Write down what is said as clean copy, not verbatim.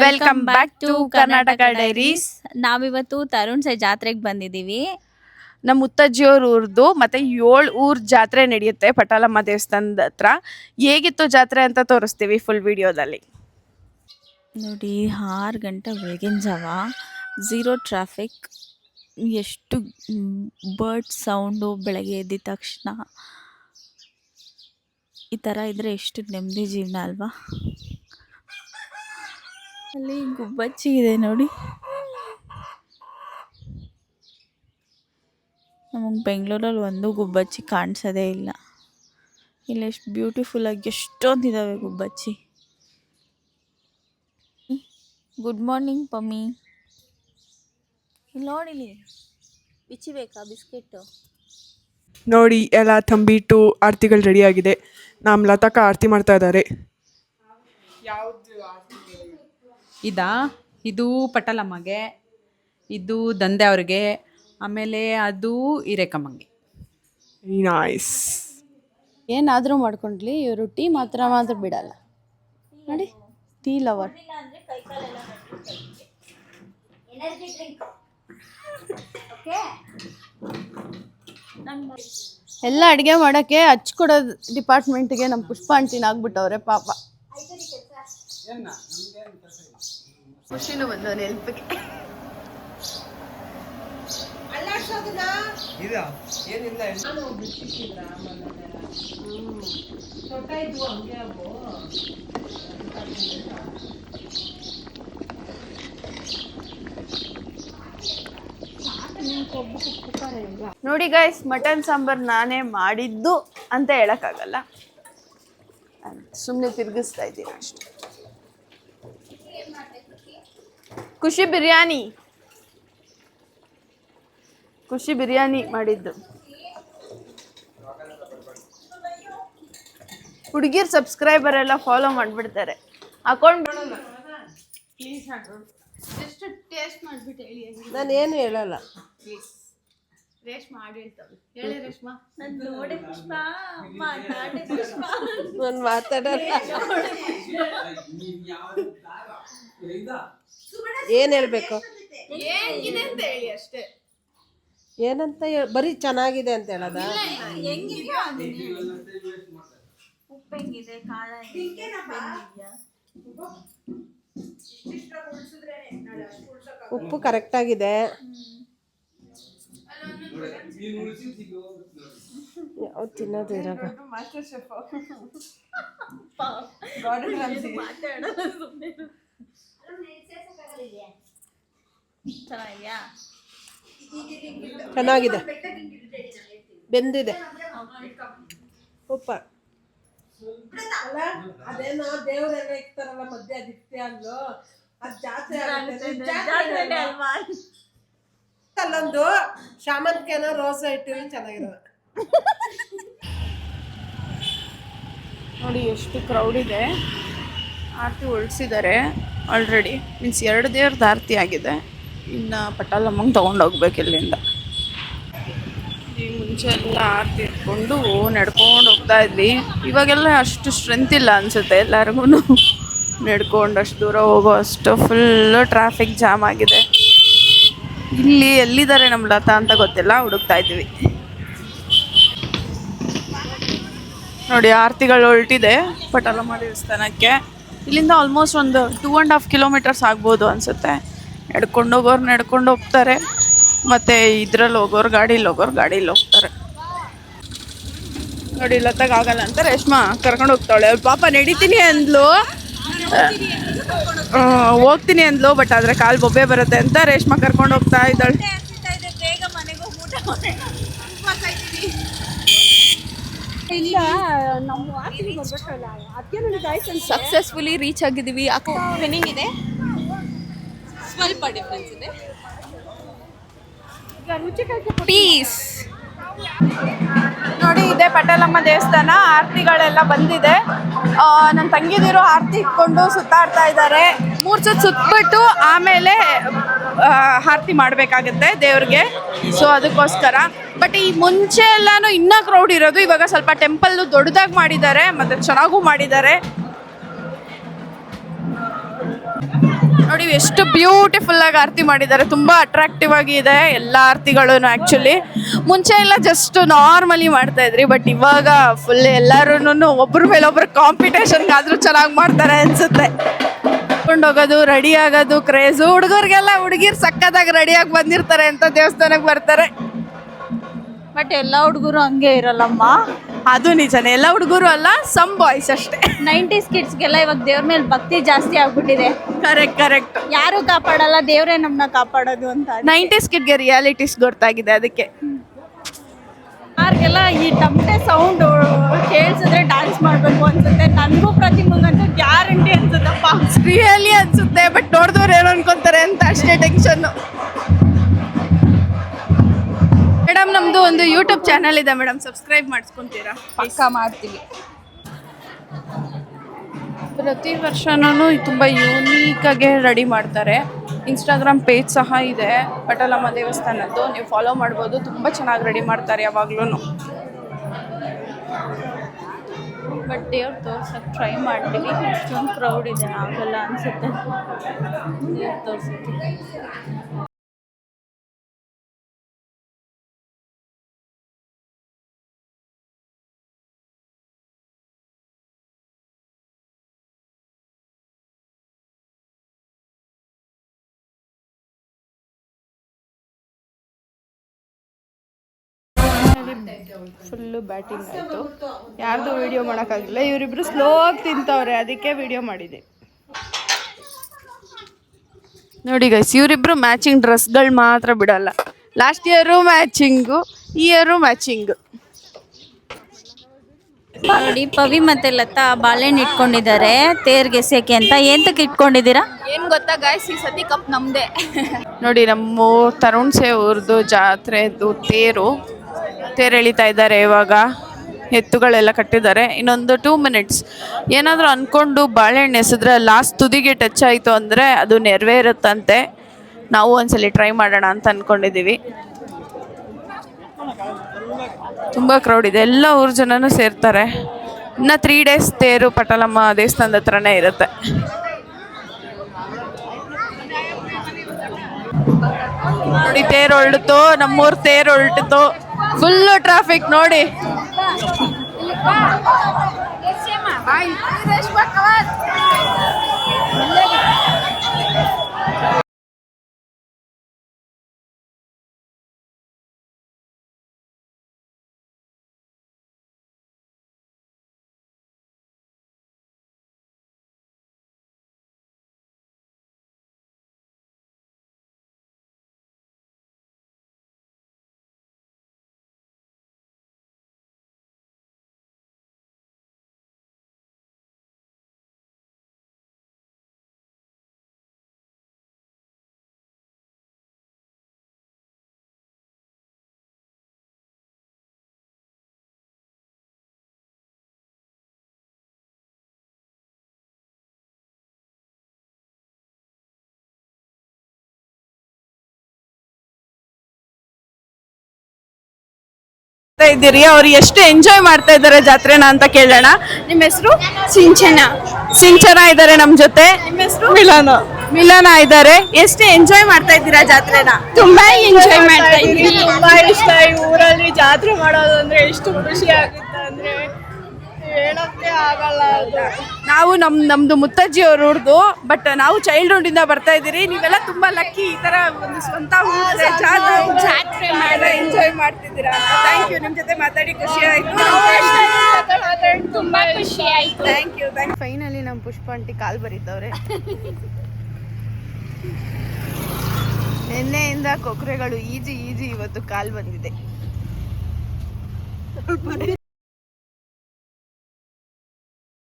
Welcome back to Karnataka diaries. ನಾವಿವತ್ತು ತರುಣ್ ಜಾತ್ರೆಗೆ ಬಂದಿದ್ದೀವಿ. ನಮ್ಮ ಮುತ್ತಜ್ಜಿಯವ್ರ ಊರ್ದು ಮತ್ತೆ 7 ಊರ್ ಜಾತ್ರೆ ನಡೆಯುತ್ತೆ ಪಟಾಲಮ್ಮ ದೇವಸ್ಥಾನದ ಹತ್ರ. ಹೇಗಿತ್ತು ಜಾತ್ರೆ ಅಂತ ತೋರಿಸ್ತೀವಿ ಫುಲ್ ವಿಡಿಯೋದಲ್ಲಿ ನೋಡಿ. 6 ಗಂಟೆ ಬೆಳಗಿನ ಜಾವ, ಝೀರೋ ಟ್ರಾಫಿಕ್, ಎಷ್ಟು ಬರ್ಡ್ ಸೌಂಡು ಬೆಳಗ್ಗೆ ಎದ್ದಿದ ತಕ್ಷಣ. ಈ ಥರ ಇದ್ದರೆ ಎಷ್ಟು ನೆಮ್ಮದಿ ಜೀವನ ಅಲ್ವಾ. ಅಲ್ಲಿ ಗುಬ್ಬಚ್ಚಿ ಇದೆ ನೋಡಿ. ನಮಗೆ ಬೆಂಗಳೂರಲ್ಲಿ ಒಂದು ಗುಬ್ಬಚ್ಚಿ ಕಾಣಿಸೋದೇ ಇಲ್ಲ. ಇಲ್ಲಿ ಎಷ್ಟು ಬ್ಯೂಟಿಫುಲ್ಲಾಗಿ ಎಷ್ಟೊಂದಿದ್ದಾವೆ ಗುಬ್ಬಚ್ಚಿ. Good morning Pammi. ಇಲ್ಲಿ ನೋಡಿಲಿ, ಬಿಚ್ಚಿ ಬೇಕಾ ಬಿಸ್ಕೆಟು? ನೋಡಿ ಎಲ್ಲ ತಂಬಿಟ್ಟು ಆರತಿಗಳು ರೆಡಿ ಆಗಿದೆ. ನಮ್ಮ ಲತಕ್ಕ ಆರತಿ ಮಾಡ್ತಾ ಇದ್ದಾರೆ. ಇದು ಪಟಲಮ್ಮಗೆ, ಇದು ದಂದೆ ಅವ್ರಿಗೆ, ಆಮೇಲೆ ಅದು ಹಿರೇಕಮ್ಮಂಗೆ. ನೈಸ್. ಏನಾದರೂ ಮಾಡ್ಕೊಂಡ್ಲಿ ಇವರು ಟೀ ಮಾತ್ರ ಬಿಡಲ್ಲ ನೋಡಿ. Tea lover. ಎಲ್ಲ ಅಡುಗೆ ಮಾಡೋಕ್ಕೆ ಹಚ್ಕೊಡೋದು ಡಿಪಾರ್ಟ್ಮೆಂಟ್ಗೆ ನಮ್ಮ ಪುಷ್ಪ ಆಂಟಿನ ಆಗ್ಬಿಟ್ಟವ್ರೆ ಪಾಪ. ಖುಷಿನೂ ಬಂದವನು ಹೆಲ್ಪ್ಗೆ. ನೋಡಿ ಗೈಸ್, ಮಟನ್ ಸಾಂಬಾರ್ ನಾನೇ ಮಾಡಿದ್ದು ಅಂತ ಹೇಳಕ್ಕಾಗಲ್ಲ, ಸುಮ್ಮನೆ ತಿರುಗಿಸ್ತಾ ಇದ್ದೀನಿ ಅಷ್ಟೆ. ಖುಷಿ ಬಿರಿಯಾನಿ ಮಾಡಿದ್ದು. ಹುಡುಗಿರ್ ಸಬ್ಸ್ಕ್ರೈಬರ್ ಎಲ್ಲ ಫಾಲೋ ಮಾಡಿಬಿಡ್ತಾರೆ. ಅಕೌಂಟ್ ಎಷ್ಟು ಟೇಸ್ಟ್ ಮಾಡಿಬಿಟ್ಟು ಹೇಳಿ. ನಾನೇನು ಹೇಳಲ್ಲ. ರೇಷ್ಮಾ ಹಾಡು ಹೇಳ್ತಾವೆ. ಹೇಳಿ ರೇಷ್ಮಾ. ನಾನು ಮಾತಾಡಲ್ಲ. ಏನು ಹೇಳಬೇಕು? ಏನಿದೆ ಅಂತ ಹೇಳಿ ಅಷ್ಟೇ. ಏನಂತ ಬರೀ ಚೆನ್ನಾಗಿದೆ ಅಂತ ಹೇಳೋದ? ಉಪ್ಪು ಹೆಂಗಿದೆ, ಖಾರ ಹೆಂಗಿದೆ? ಉಪ್ಪು ಕರೆಕ್ಟಾಗಿದೆ. ಯಾವ್ದು ತಿನ್ನೋದು ಇರಾಗ. ಚೆನ್ನಾಗಿದೆ, ಬೆಂದಿದೆ. ಉಪ್ಪ ಅಲ್ಲ, ಅದೇನೋ ದೇವರೆಲ್ಲ ಇರ್ತಾರಲ್ಲ ಮಧ್ಯೆ, ಅದಿತ್ತೆ ಅಲ್ಲೋ, ಅದು ಜಾತ್ರೆ ಅಲ್ಲೊಂದು ಶಾಮಂತಿಗೆನೋ ರೋಸ ಇಟ್ಟಿವಿ, ಚೆನ್ನಾಗಿರೋದು. ನೋಡಿ ಎಷ್ಟು ಕ್ರೌಡ್ ಇದೆ. ಆರತಿ ಹೊಳ್ಸಿದ್ದಾರೆ ಆಲ್ರೆಡಿ. ಮೀನ್ಸ್ 2 ದೇವ್ರದ್ದು ಆರತಿ ಆಗಿದೆ. ಇನ್ನು ಪಟಾಲಮ್ಮಂಗೆ ತೊಗೊಂಡೋಗ್ಬೇಕು ಇಲ್ಲಿಂದ. ಈ ಮುಂಚೆ ಎಲ್ಲ ಆರತಿ ಇಟ್ಕೊಂಡು ನಡ್ಕೊಂಡು ಹೋಗ್ತಾ ಇದ್ವಿ. ಇವಾಗೆಲ್ಲ ಅಷ್ಟು ಸ್ಟ್ರೆಂತ್ ಇಲ್ಲ ಅನಿಸುತ್ತೆ ಎಲ್ಲರಿಗೂ. ನಡ್ಕೊಂಡು ಅಷ್ಟು ದೂರ ಹೋಗೋ ಅಷ್ಟು ಫುಲ್ಲು ಟ್ರಾಫಿಕ್ ಜಾಮ್ ಆಗಿದೆ. ಇಲ್ಲಿ ಎಲ್ಲಿದ್ದಾರೆ ನಮ್ಮ ಲತಾ ಅಂತ ಗೊತ್ತಿಲ್ಲ, ಹುಡುಕ್ತಾ ಇದ್ವಿ. ನೋಡಿ ಆರತಿಗಳು ಹೊರಟಿದೆ ಪಟಾಲಮ್ಮ ದೇವಸ್ಥಾನಕ್ಕೆ. ಇಲ್ಲಿಂದ ಆಲ್ಮೋಸ್ಟ್ ಒಂದು 2.5 ಕಿಲೋಮೀಟರ್ಸ್ ಆಗ್ಬೋದು ಅನಿಸುತ್ತೆ. ನಡ್ಕೊಂಡು ಹೋಗೋರು ನಡ್ಕೊಂಡು ಹೋಗ್ತಾರೆ, ಮತ್ತು ಇದ್ರಲ್ಲಿ ಹೋಗೋರು ಗಾಡೀಲಿ ಹೋಗ್ತಾರೆ. ನೋಡಿ ಲತಾಗಲ್ಲ ಅಂತ ರೇಷ್ಮಾ ಕರ್ಕೊಂಡು ಹೋಗ್ತಾಳೆ. ಅವ್ಳು ಪಾಪ ನಡೀತೀನಿ ಅಂದ್ಲು, ಹೋಗ್ತೀನಿ ಅಂದ್ಲು, ಬಟ್ ಆದರೆ ಕಾಲು ಬೊಬ್ಬೆ ಬರುತ್ತೆ ಅಂತ ರೇಷ್ಮಾ ಕರ್ಕೊಂಡು ಹೋಗ್ತಾ ಇದ್ದಾಳೆ. ಸಕ್ಸಸ್ಫುಲಿ ರೀಚ್ ಆಗಿದ್ದೀವಿ. ವಿನಿಂಗ್ ಇದೆ, ಸ್ವಲ್ಪ ಡಿಫ್ರೆನ್ಸ್ ಇದೆ. ಪೀಸ್. ನೋಡಿ ಇದೆ ಪಟಾಲಮ್ಮ ದೇವಸ್ಥಾನ. ಆರತಿಗಳೆಲ್ಲ ಬಂದಿದೆ. ನನ್ನ ತಂಗಿದಿರು ಆರತಿ ಇಟ್ಕೊಂಡು ಸುತ್ತಾಡ್ತಾ ಇದ್ದಾರೆ. 3 ಸುತ್ತು ಸುತ್ತಬಿಟ್ಟು ಆಮೇಲೆ ಆರತಿ ಮಾಡಬೇಕಾಗುತ್ತೆ ದೇವ್ರಿಗೆ. ಸೊ ಅದಕ್ಕೋಸ್ಕರ. ಬಟ್ ಈ ಮುಂಚೆ ಎಲ್ಲಾನು ಇನ್ನೂ ಕ್ರೌಡ್ ಇರೋದು. ಇವಾಗ ಸ್ವಲ್ಪ ಟೆಂಪಲ್ಲು ದೊಡ್ಡದಾಗಿ ಮಾಡಿದ್ದಾರೆ ಮತ್ತು ಚೆನ್ನಾಗೂ ಮಾಡಿದ್ದಾರೆ. ನೋಡಿ ಎಷ್ಟು ಬ್ಯೂಟಿಫುಲ್ ಆಗಿ ಆರತಿ ಮಾಡಿದ್ದಾರೆ. ತುಂಬಾ ಅಟ್ರಾಕ್ಟಿವ್ ಆಗಿ ಇದೆ ಎಲ್ಲ ಆರತಿಗಳು. ಆಕ್ಚುಲಿ ಮುಂಚೆ ಎಲ್ಲ ಜಸ್ಟ್ ನಾರ್ಮಲಿ ಮಾಡ್ತಾ ಇದ್ರಿ, ಬಟ್ ಇವಾಗ ಫುಲ್ ಎಲ್ಲರೂ ಒಬ್ರ ಮೇಲೆ ಒಬ್ರು ಕಾಂಪಿಟೇಷನ್ಗಾದ್ರೂ ಚೆನ್ನಾಗಿ ಮಾಡ್ತಾರೆ ಅನ್ಸುತ್ತೆ. ಹೋಗೋದು, ರೆಡಿ ಆಗೋದು ಕ್ರೇಜು. ಹುಡುಗರಿಗೆಲ್ಲ ಹುಡುಗಿರ್ ಸಕ್ಕತ್ತಾಗಿ ರೆಡಿಯಾಗಿ ಬಂದಿರ್ತಾರೆ ಅಂತ ದೇವಸ್ಥಾನಕ್ಕೆ ಬರ್ತಾರೆ. ಬಟ್ ಎಲ್ಲ ಹುಡುಗರು ಹಂಗೆ ಇರಲ್ಲಮ್ಮ. ಅದು ನಿಜನೇ, ಎಲ್ಲ ಹುಡುಗರು ಅಲ್ಲ, ಸಮ್ ಬಾಯ್ಸ್ ಅಷ್ಟೇ. 90s ಕಿಡ್ಸ್ಗೆಲ್ಲ ಇವಾಗ ದೇವ್ರ ಮೇಲೆ ಭಕ್ತಿ ಜಾಸ್ತಿ ಆಗ್ಬಿಟ್ಟಿದೆ. ಕರೆಕ್ಟ್. ಯಾರು ಕಾಪಾಡಲ್ಲ, ದೇವ್ರೇ ನಮ್ಮನ್ನ ಕಾಪಾಡೋದು ಅಂತ. 90s ಕಿಡ್ಗೆ ರಿಯಾಲಿಟೀಸ್ ಗೊತ್ತಾಗಿದೆ ಅದಕ್ಕೆ. ಯಾರಿಗೆಲ್ಲ ಈ ಟಮಟೆ ಸೌಂಡ್ ಕೇಳಿಸಿದ್ರೆ ಡ್ಯಾನ್ಸ್ ಮಾಡಬೇಕು ಅನ್ಸುತ್ತೆ. ನನಗೂ ಪ್ರತಿಮಂಗಂತೂ ಗ್ಯಾರಂಟಿ ಅನ್ಸುತ್ತಪ್ಪ. ರಿಯಲಿ ಅನ್ಸುತ್ತೆ, ಬಟ್ ನೋಡಿದವ್ರು ಏನು ಅನ್ಕೊಂತಾರೆ ಅಂತ ಅಷ್ಟೇ ಟೆನ್ಷನ್. ಮೇಡಮ್, ನಮ್ದು ಒಂದು ಯೂಟ್ಯೂಬ್ ಚಾನಲ್ ಇದೆ ಮೇಡಮ್, ಸಬ್ಸ್ಕ್ರೈಬ್ ಮಾಡಿಸ್ಕೊಂತೀರಾ? ಪಕ್ಕ ಮಾಡ್ತೀವಿ. ಪ್ರತಿ ವರ್ಷನೂ ತುಂಬ ಯೂನೀಕಾಗೆ ರೆಡಿ ಮಾಡ್ತಾರೆ. ಇನ್ಸ್ಟಾಗ್ರಾಮ್ ಪೇಜ್ ಸಹ ಇದೆ ಪಟಾಲಮ್ಮ ದೇವಸ್ಥಾನದ್ದು, ನೀವು ಫಾಲೋ ಮಾಡ್ಬೋದು. ತುಂಬ ಚೆನ್ನಾಗಿ ರೆಡಿ ಮಾಡ್ತಾರೆ ಯಾವಾಗ್ಲೂ. ಬಟ್ ದೇವ್ರು ತೋರ್ಸಕ್ಕೆ ಟ್ರೈ ಮಾಡ್ತೀವಿ. ಅಷ್ಟೊಂದು ಕ್ರೌಡ್ ಇದೆ, ಆಗಲ್ಲ ಅನ್ಸುತ್ತೆ ದೇವ್ರು ತೋರ್ಸಕ್ಕೆ. ಫುಲ್ಲು ಬ್ಯಾಟಿಂಗ್ ಆಯಿತು. ಯಾರ್ದು ವಿಡಿಯೋ ಮಾಡೋಕ್ಕಾಗಲಿಲ್ಲ, ಇವರಿಬ್ರು ಸ್ಲೋ ಆಗಿ ತಿಂತವ್ರೆ, ಅದಕ್ಕೆ ವಿಡಿಯೋ ಮಾಡಿದೆ. ನೋಡಿ ಗೈಸ್, ಇವರಿಬ್ರು ಮ್ಯಾಚಿಂಗ್ ಡ್ರೆಸ್ಗಳು ಮಾತ್ರ ಬಿಡಲ್ಲ. ಲಾಸ್ಟ್ ಇಯರು ಮ್ಯಾಚಿಂಗು, ಈ ಇಯರು ಮ್ಯಾಚಿಂಗು. ನೋಡಿ, ಪವಿ ಮತ್ತೆ ಲತಾ ಬಾಳೆಹಣ್ಣು ಇಟ್ಕೊಂಡಿದ್ದಾರೆ ತೇರ್ಗೆ ಎಸೆಯಕ್ಕೆ ಅಂತ. ಎಂತಕ್ಕೆ ಇಟ್ಕೊಂಡಿದ್ದೀರಾ? ಏನು ಗೊತ್ತಾ ಗಾಯ್ಸ್, ಈ ಸತಿ ಕಪ್ ನಮ್ಮದೇ. ನೋಡಿ, ನಮ್ಮ ತರುಣ್ ಸೇವ್ರದ್ದು ಜಾತ್ರೆದು ತೇರು ಎಳಿತಾ ಇದ್ದಾರೆ. ಇವಾಗ ಎತ್ತುಗಳೆಲ್ಲ ಕಟ್ಟಿದ್ದಾರೆ. ಇನ್ನೊಂದು 2 ಮಿನಿಟ್ಸ್ ಏನಾದರೂ ಅಂದ್ಕೊಂಡು ಬಾಳೆಹಣ್ಣು ಎಸೆದ್ರೆ ಲಾಸ್ಟ್ ತುದಿಗೆ ಟಚ್ ಆಯಿತು ಅಂದರೆ ಅದು ನೆರವೇರುತ್ತಂತೆ. ನಾವು ಒಂದ್ಸಲಿ ಟ್ರೈ ಮಾಡೋಣ ಅಂತ ಅಂದ್ಕೊಂಡಿದ್ದೀವಿ. ತುಂಬ ಕ್ರೌಡ್ ಇದೆ, ಎಲ್ಲ ಊರು ಜನನೂ ಸೇರ್ತಾರೆ. ಇನ್ನು 3 days ತೇರು ಪಟಾಲಮ್ಮ ದೇವಸ್ಥಾನದ ಹತ್ರನೇ ಇರುತ್ತೆ. ನೋಡಿ, ತೇರು ಹೊರಟಿತು, ನಮ್ಮೂರು ತೇರು ಹೊರಟಿತು. ಫುಲ್ಲು ಟ್ರಾಫಿಕ್ ನೋಡಿ. ಇದ್ದೀರಿ, ಅವ್ರು ಎಷ್ಟು ಎಂಜಾಯ್ ಮಾಡ್ತಾ ಇದ್ದಾರೆ ಜಾತ್ರೆನ ಅಂತ ಕೇಳೋಣ. ನಿಮ್ಮ ಹೆಸರು? ಸಿಂಚನ ಇದ್ದಾರೆ ನಮ್ಮ ಜೊತೆ. ನಿಮ್ಮ ಹೆಸರು? ಮಿಲನ ಇದ್ದಾರೆ. ಎಷ್ಟು ಎಂಜಾಯ್ ಮಾಡ್ತಾ ಇದ್ದೀರಾ ಜಾತ್ರೆನ? ತುಂಬಾ ಎಂಜಾಯ್ ಮಾಡ್ತಾ ಇದ್ದೀವಿ. ತುಂಬಾ ಇಷ್ಟ. ಈ ಊರಲ್ಲಿ ಜಾತ್ರೆ ಮಾಡೋದು ಅಂದ್ರೆ ಎಷ್ಟು ಖುಷಿ ಆಗುತ್ತೆ ಅಂದ್ರೆ ಹೇಳಕ್ಕೆ ಆಗಲ್ಲ. ನಾವು ನಮ್ದು ಮುತ್ತಜ್ಜಿ ಅವ್ರ ಊರ್ದು, ಬಟ್ ನಾವು ಚೈಲ್ಡ್ಹುಡ್ ಇಂದ ಬರ್ತಾ ಇದ್ದೀರಿ. ನೀವೆಲ್ಲ ತುಂಬಾ ಲಕ್ಕಿ, ಈ ತರ ಒಂದು ಸ್ವಂತ ಜಾತ್ರೆ ಮಾಡಿ ಎಂಜಾಯ್ ಮಾಡ್ತಿದ್ದೀರಾ. ಥ್ಯಾಂಕ್ ಯು, ನಿಮ್ ಜೊತೆ ಮಾತಾಡಿ ಖುಷಿ ಆಯ್ತು. ತುಂಬಾ ಖುಷಿ ಆಯ್ತು. Thank you. ಫೈನಲಿ ನಮ್ಮ ಪುಷ್ಪ ಆಂಟಿ ಕಾಲ್ ಬರೀತವ್ರೆ. ನಿನ್ನೆಯಿಂದ ಕೊಕ್ರೆಗಳು ಈಜಿ ಇವತ್ತು ಕಾಲ್ ಬಂದಿದೆ.